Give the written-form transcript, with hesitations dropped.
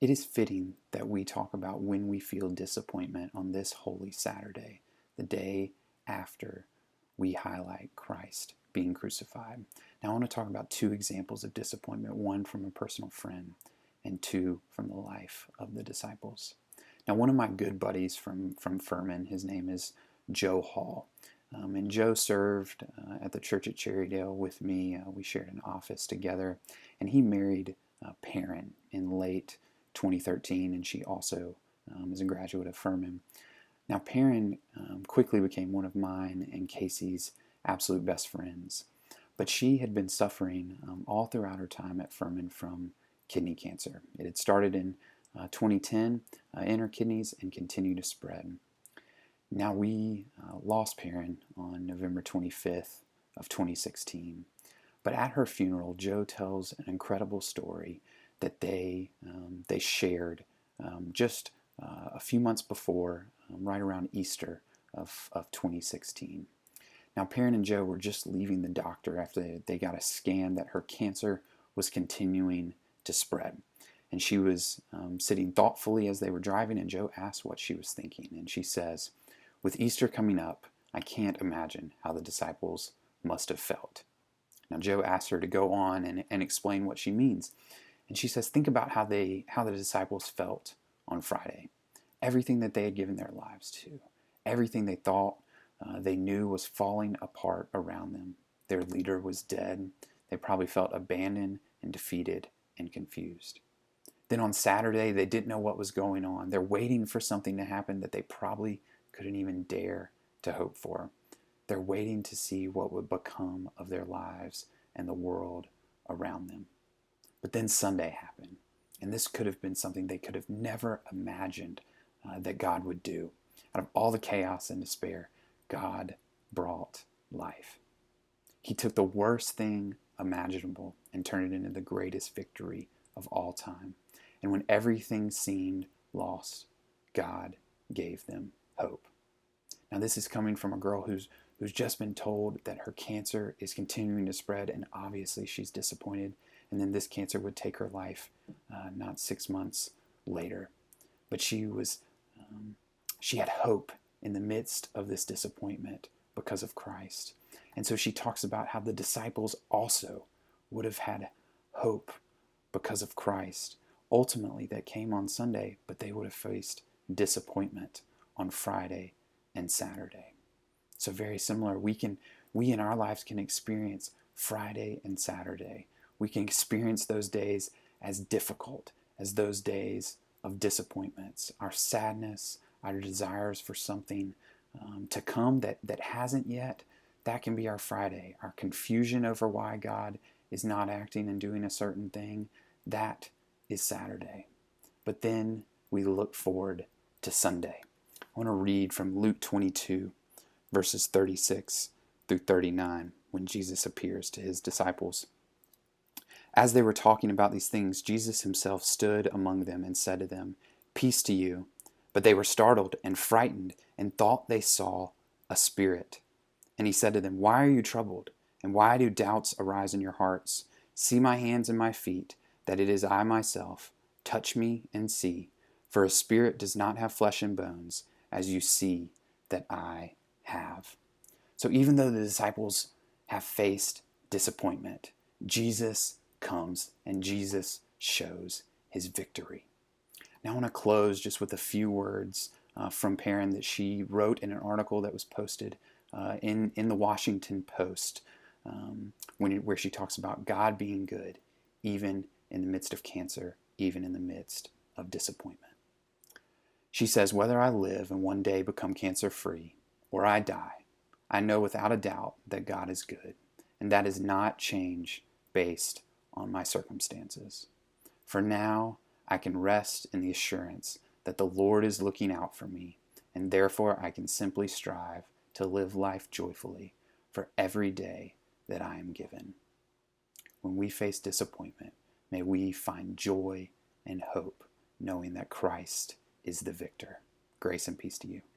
It is fitting that we talk about when we feel disappointment on this Holy Saturday, the day after we highlight Christ being crucified. Now, I want to talk about two examples of disappointment, one from a personal friend and two from the life of the disciples. Now, one of my good buddies from Furman, his name is Joe Hall. And Joe served at the church at Cherrydale with me. We shared an office together, and he married Perrin in late 2013, and she also is a graduate of Furman. Now, Perrin quickly became one of mine and Casey's absolute best friends, but she had been suffering all throughout her time at Furman from kidney cancer. It had started in 2010 in her kidneys and continued to spread. Now, we lost Perrin on November 25th of 2016, but at her funeral, Joe tells an incredible story that they shared just a few months before, right around Easter of 2016. Now, Perrin and Joe were just leaving the doctor after they got a scan that her cancer was continuing to spread. And she was sitting thoughtfully as they were driving, and Joe asked what she was thinking. And she says, "With Easter coming up, I can't imagine how the disciples must have felt." Now, Joe asked her to go on and explain what she means. And she says, think about how the disciples felt on Friday. Everything that they had given their lives to, everything they thought they knew was falling apart around them. Their leader was dead. They probably felt abandoned and defeated and confused. Then on Saturday, they didn't know what was going on. They're waiting for something to happen that they probably couldn't even dare to hope for. They're waiting to see what would become of their lives and the world around them. But then Sunday happened, and this could have been something they could have never imagined that God would do. Out of all the chaos and despair, God brought life. He took the worst thing imaginable and turned it into the greatest victory of all time. And when everything seemed lost, God gave them hope. Now, this is coming from a girl who's just been told that her cancer is continuing to spread, and obviously she's disappointed. And then this cancer would take her life not 6 months later. But she had hope in the midst of this disappointment because of Christ. And so she talks about how the disciples also would have had hope because of Christ. Ultimately, that came on Sunday, but they would have faced disappointment on Friday and Saturday. So very similar. We in our lives can experience Friday and Saturday. We can experience those days as difficult as those days of disappointments. Our sadness, our desires for something to come that hasn't yet, that can be our Friday. Our confusion over why God is not acting and doing a certain thing, that is Saturday. But then we look forward to Sunday. I want to read from Luke 22, verses 36 through 39, when Jesus appears to his disciples. As they were talking about these things, Jesus himself stood among them and said to them, "Peace to you." But they were startled and frightened and thought they saw a spirit. And he said to them, "Why are you troubled? And why do doubts arise in your hearts? See my hands and my feet, that it is I myself. Touch me and see. For a spirit does not have flesh and bones, as you see that I have." So even though the disciples have faced disappointment, Jesus comes and Jesus shows his victory. Now I want to close just with a few words from Perrin that she wrote in an article that was posted in the Washington Post, where she talks about God being good, even in the midst of cancer, even in the midst of disappointment. She says, "Whether I live and one day become cancer-free, or I die, I know without a doubt that God is good, and that is not change based on my circumstances. For now, I can rest in the assurance that the Lord is looking out for me, and therefore I can simply strive to live life joyfully for every day that I am given." When we face disappointment, may we find joy and hope, knowing that Christ is the victor. Grace and peace to you.